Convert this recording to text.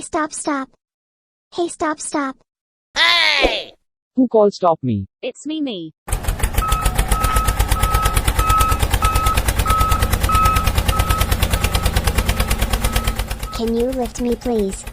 stop, stop. Hey, stop, stop. Hey! Who called stop me? It's me. Can you lift me, please?